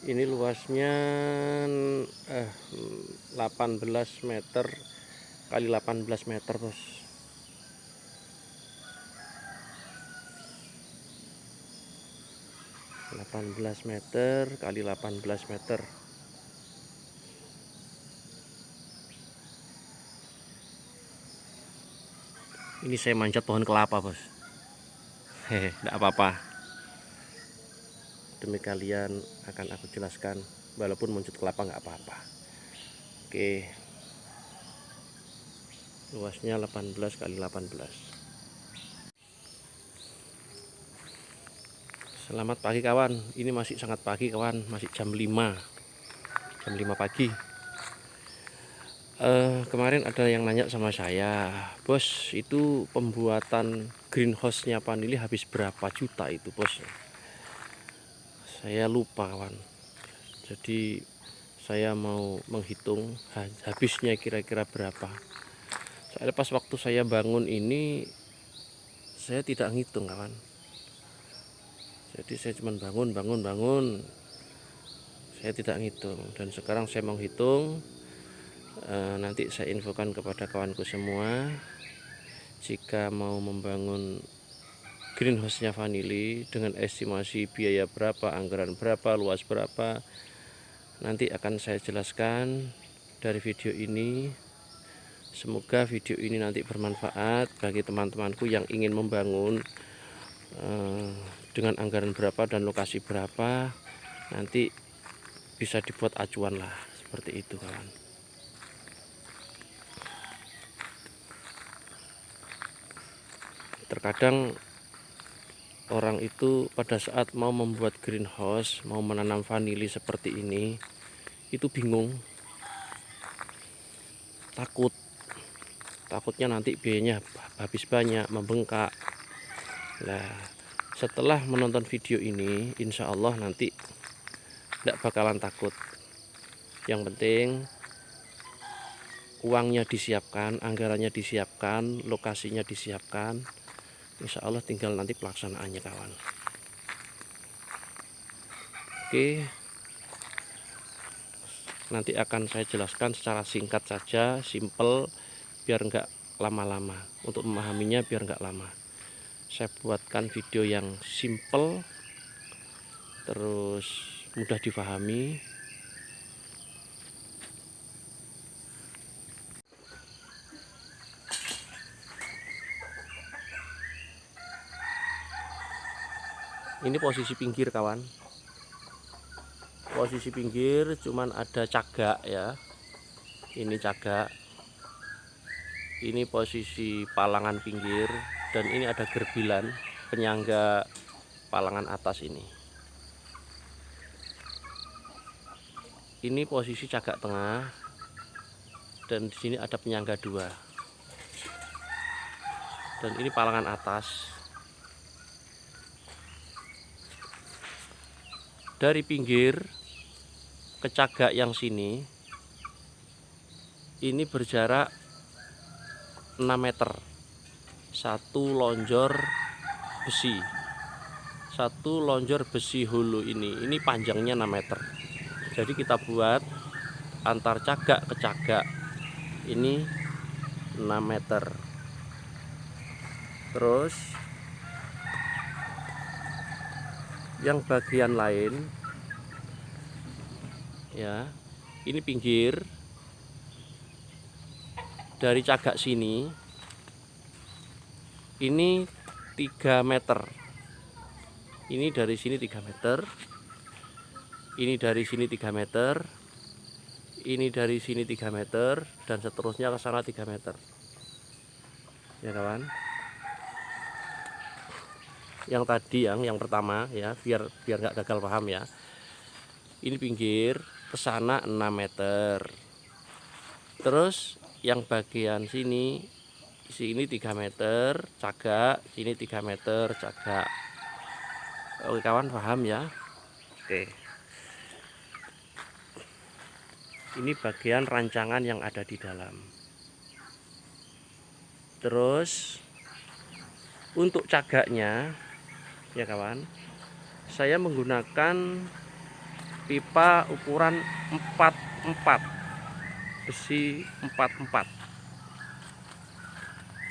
Ini luasnya 18 meter kali 18 meter, bos. Delapan belas meter kali 18 meter. Ini saya manjat pohon kelapa, bos. Hehe, enggak apa-apa. Demi kalian akan aku jelaskan, walaupun muncul kelapa nggak apa-apa. Oke, luasnya 18 kali 18. Selamat pagi kawan, ini masih sangat pagi kawan, masih jam 5 pagi. Kemarin ada yang nanya sama saya, bos, itu pembuatan greenhouse-nya vanili habis berapa juta itu, bos? Saya lupa kawan, jadi saya mau menghitung habisnya kira-kira berapa. Soalnya pas waktu saya bangun ini saya tidak ngitung kawan, jadi saya cuma bangun, saya tidak ngitung. Dan sekarang saya mau hitung. Nanti saya infokan kepada kawanku semua, jika mau membangun greenhouse-nya vanili dengan estimasi biaya berapa, anggaran berapa, luas berapa, nanti akan saya jelaskan dari video ini. Semoga video ini nanti bermanfaat bagi teman-temanku yang ingin membangun dengan anggaran berapa dan lokasi berapa. Nanti bisa dibuat acuan lah, seperti itu kawan. Terkadang orang itu pada saat mau membuat greenhouse, mau menanam vanili seperti ini, itu bingung, takutnya nanti biayanya habis banyak, membengkak. Nah, setelah menonton video ini, insya Allah nanti tidak bakalan takut. Yang penting uangnya disiapkan, anggarannya disiapkan, lokasinya disiapkan. Insya Allah tinggal nanti pelaksanaannya kawan. Oke, nanti akan saya jelaskan secara singkat saja, simple, biar nggak lama-lama. Untuk memahaminya biar nggak lama, saya buatkan video yang simple, terus mudah difahami. Ini posisi pinggir kawan, posisi pinggir, cuman ada cagak ya, ini cagak, ini posisi palangan pinggir, dan ini ada gerbilan penyangga palangan atas. Ini posisi cagak tengah, dan di sini ada penyangga dua, dan ini palangan atas. Dari pinggir ke cagak yang sini ini berjarak 6 meter. Satu lonjor besi hulu ini panjangnya 6 meter. Jadi kita buat antar cagak ke cagak ini 6 meter. Terus yang bagian lain ya, ini pinggir dari cagak sini ini 3 meter. Ini dari sini 3 meter, ini dari sini 3 meter, ini dari sini 3 meter, dan seterusnya ke sana 3 meter ya kawan. Yang tadi yang pertama ya, biar nggak gagal paham ya, ini pinggir ke sana 6 meter. Terus yang bagian sini 3 meter cagak, sini 3 meter cagak. Oke kawan, paham ya? Oke, ini bagian rancangan yang ada di dalam. Terus untuk cagaknya ya kawan, saya menggunakan pipa ukuran 44, besi 44,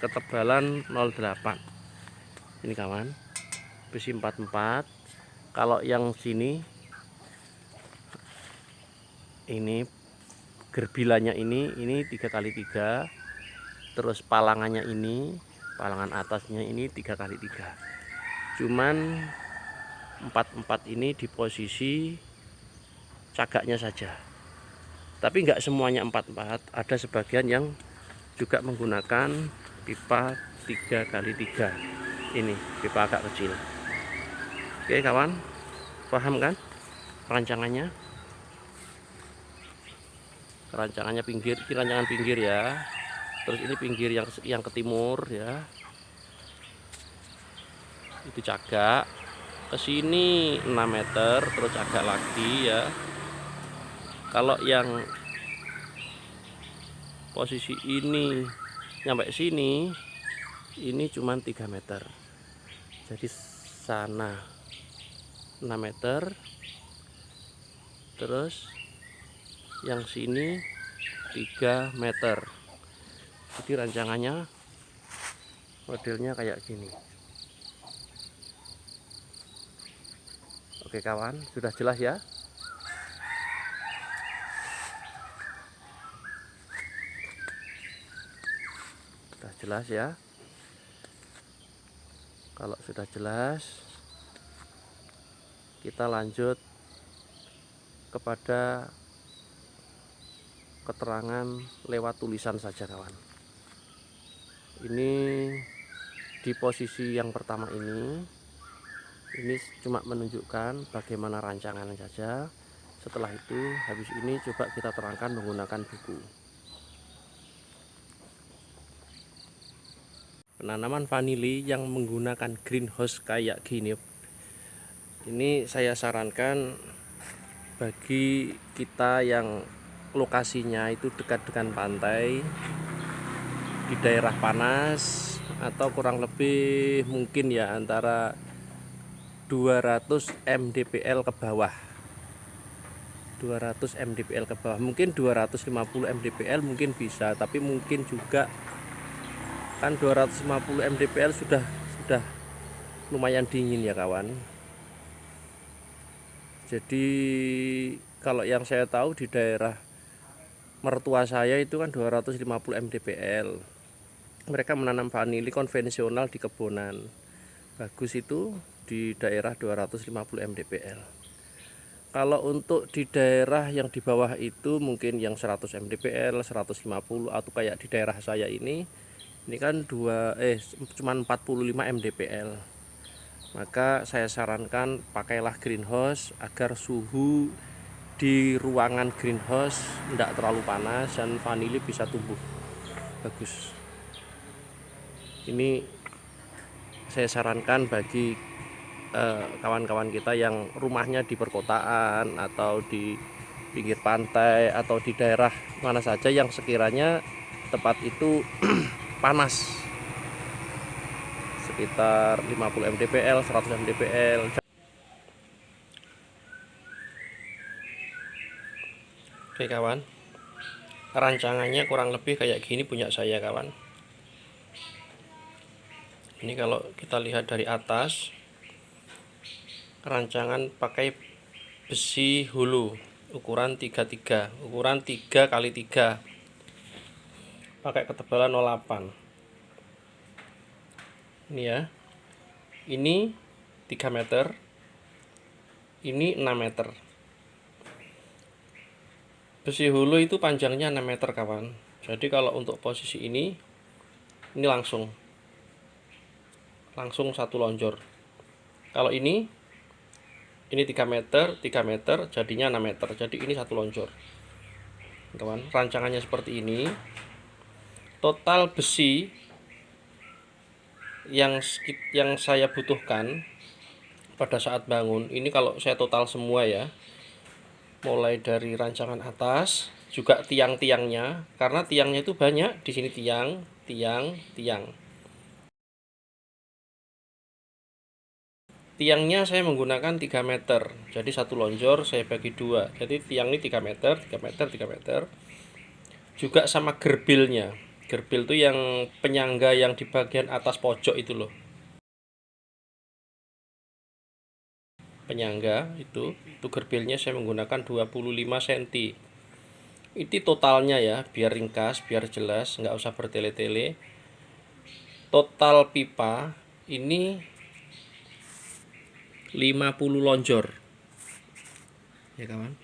ketebalan 08. Ini kawan, besi 44. Kalau yang sini ini gerbilannya ini 3x3, terus palangannya ini, palangan atasnya ini 3x3. Cuman 44 ini di posisi cagaknya saja, tapi nggak semuanya 44, ada sebagian yang juga menggunakan pipa 3x3. Ini pipa agak kecil. Oke kawan, paham kan rancangannya? Rancangannya pinggir, ini rancangan pinggir ya. Terus ini pinggir yang ke timur ya. Itu cagak. Ke sini 6 meter, terus cagak lagi ya. Kalau yang posisi ini nyampe sini, ini cuma 3 meter. Jadi sana 6 meter, terus yang sini 3 meter. Jadi rancangannya modelnya kayak gini. Oke kawan, sudah jelas ya? Sudah jelas ya? Kalau sudah jelas, kita lanjut kepada keterangan lewat tulisan saja kawan. Ini di posisi yang pertama ini cuma menunjukkan bagaimana rancangan saja. Setelah itu, habis ini coba kita terangkan menggunakan buku. Penanaman vanili yang menggunakan greenhouse kayak gini, ini saya sarankan bagi kita yang lokasinya itu dekat dengan pantai, di daerah panas, atau kurang lebih mungkin ya antara 200 mdpl ke bawah. 200 mdpl ke bawah, mungkin 250 mdpl mungkin bisa, tapi mungkin juga kan 250 mdpl sudah lumayan dingin ya kawan. Jadi kalau yang saya tahu di daerah mertua saya itu kan 250 mdpl. Mereka menanam vanili konvensional di kebonan. Bagus itu di daerah 250 mdpl. Kalau untuk di daerah yang di bawah itu mungkin yang 100 mdpl, 150, atau kayak di daerah saya ini kan cuman 45 mdpl. Maka saya sarankan pakailah greenhouse agar suhu di ruangan greenhouse tidak terlalu panas dan vanili bisa tumbuh bagus. Ini saya sarankan bagi kawan-kawan kita yang rumahnya di perkotaan atau di pinggir pantai atau di daerah mana saja yang sekiranya tempat itu panas, sekitar 50 mdpl, 100 mdpl. Oke kawan, rancangannya kurang lebih kayak gini punya saya kawan. Ini kalau kita lihat dari atas, rancangan pakai besi hulu ukuran 33, ukuran 3x3, pakai ketebalan 08. Ini ya, ini 3 meter, ini 6 meter. Besi hulu itu panjangnya 6 meter kawan. Jadi kalau untuk posisi ini langsung satu lonjor. Kalau ini 3 meter, 3 meter, jadinya 6 meter. Jadi ini satu lonjor. Kawan, rancangannya seperti ini. Total besi yang saya butuhkan pada saat bangun, ini kalau saya total semua ya, mulai dari rancangan atas, juga tiang-tiangnya, karena tiangnya itu banyak. Di sini tiang. Tiangnya saya menggunakan 3 meter. Jadi satu lonjor saya bagi dua. Jadi tiang ini 3 meter, 3 meter, 3 meter. Juga sama gerbilnya. Gerbil itu yang penyangga yang di bagian atas pojok itu loh. Penyangga itu gerbilnya saya menggunakan 25 cm. Ini totalnya ya, biar ringkas, biar jelas, nggak usah bertele-tele. Total pipa ini 50 lonjor. Ya kawan.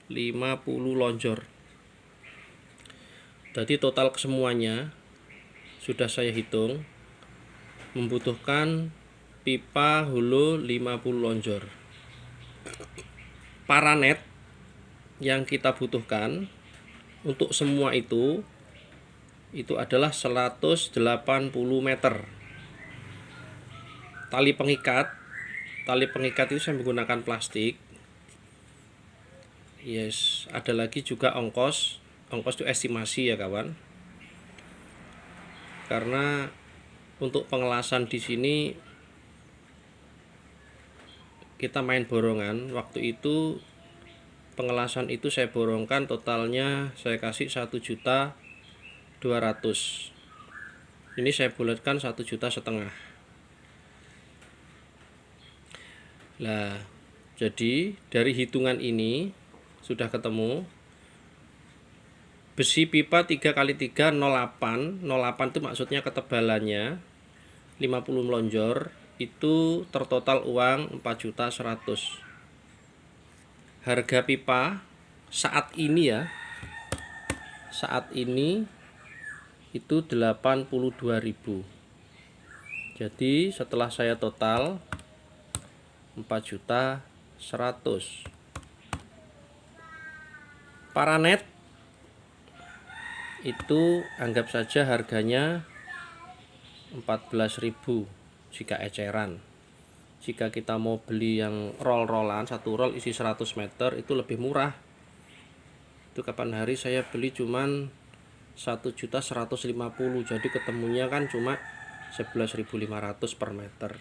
50 lonjor. Jadi total kesemuanya sudah saya hitung membutuhkan pipa hulu 50 lonjor. Paranet yang kita butuhkan untuk semua itu adalah 180 meter. Tali pengikat itu saya menggunakan plastik. Yes, ada lagi juga ongkos itu estimasi ya kawan. Karena untuk pengelasan di sini kita main borongan. Waktu itu pengelasan itu saya borongkan, totalnya saya kasih 1.200.000. Ini saya bulatkan 1,5 juta. Nah, jadi dari hitungan ini sudah ketemu besi pipa 3x3 08. 08 itu maksudnya ketebalannya 50 melonjor, itu tertotal uang 4.100.000. Harga pipa saat ini ya, saat ini itu 82.000. Jadi setelah saya total 4.100.000. Paranet itu anggap saja harganya 14.000 jika eceran. Jika kita mau beli yang roll-rollan, satu roll isi 100 meter itu lebih murah. Itu kapan hari saya beli cuman 1.150.000. Jadi ketemunya kan cuma 11.500 per meter.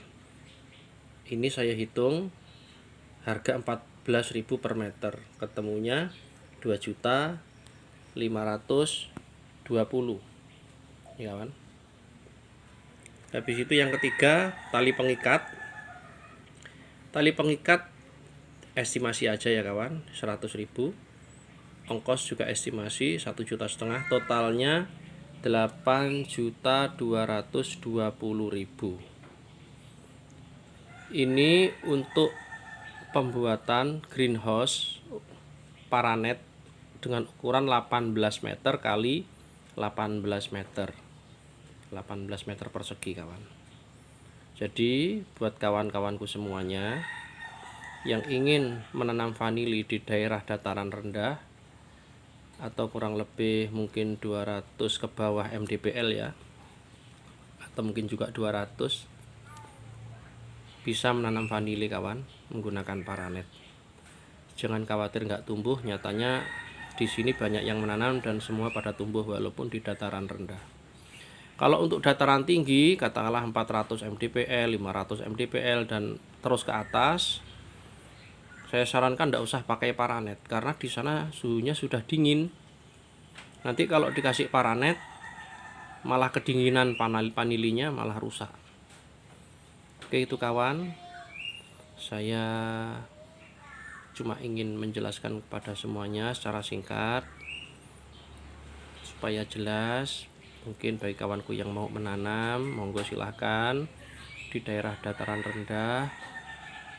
Ini saya hitung harga 14.000 per meter. Ketemunya 2.520.000. Ya kan? Habis itu yang ketiga, tali pengikat. Tali pengikat estimasi aja ya kawan, 100.000. Ongkos juga estimasi 1,5 juta. Totalnya 8.220.000. Ini untuk pembuatan greenhouse paranet dengan ukuran 18 meter kali 18 meter. 18 meter persegi kawan. Jadi buat kawan-kawanku semuanya yang ingin menanam vanili di daerah dataran rendah atau kurang lebih mungkin 200 ke bawah mdpl ya, atau mungkin juga 200, bisa menanam vanili kawan menggunakan paranet. Jangan khawatir nggak tumbuh, nyatanya di sini banyak yang menanam dan semua pada tumbuh walaupun di dataran rendah. Kalau untuk dataran tinggi, katakanlah 400 mdpl, 500 mdpl dan terus ke atas, saya sarankan tidak usah pakai paranet karena di sana suhunya sudah dingin. Nanti kalau dikasih paranet, malah kedinginan vanilinya malah rusak. Oke itu kawan, saya cuma ingin menjelaskan kepada semuanya secara singkat supaya jelas. Mungkin bagi kawanku yang mau menanam, monggo silahkan di daerah dataran rendah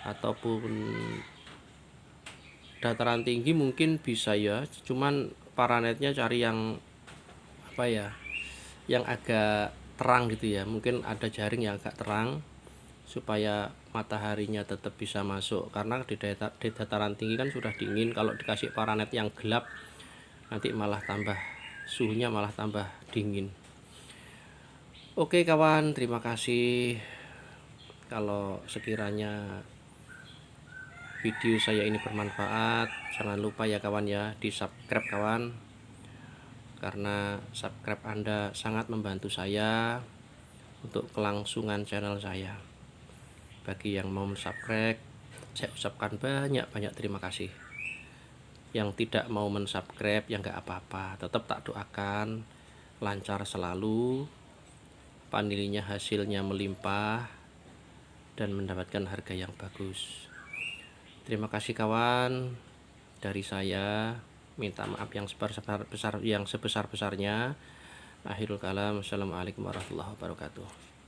ataupun dataran tinggi mungkin bisa ya, cuman paranetnya cari yang apa ya, yang agak terang gitu ya. Mungkin ada jaring yang agak terang supaya mataharinya tetap bisa masuk, karena di dataran tinggi kan sudah dingin. Kalau dikasih paranet yang gelap nanti malah tambah suhunya malah tambah dingin. Oke kawan, terima kasih. Kalau sekiranya video saya ini bermanfaat, jangan lupa ya kawan ya, di subscribe kawan, karena subscribe Anda sangat membantu saya untuk kelangsungan channel saya. Bagi yang mau subscribe, saya ucapkan banyak-banyak terima kasih. Yang tidak mau mensubscribe ya nggak apa-apa, tetap tak doakan lancar selalu, panilinya hasilnya melimpah, dan mendapatkan harga yang bagus. Terima kasih kawan, dari saya minta maaf yang sebesar-besarnya. Akhirul kalam, assalamualaikum warahmatullahi wabarakatuh.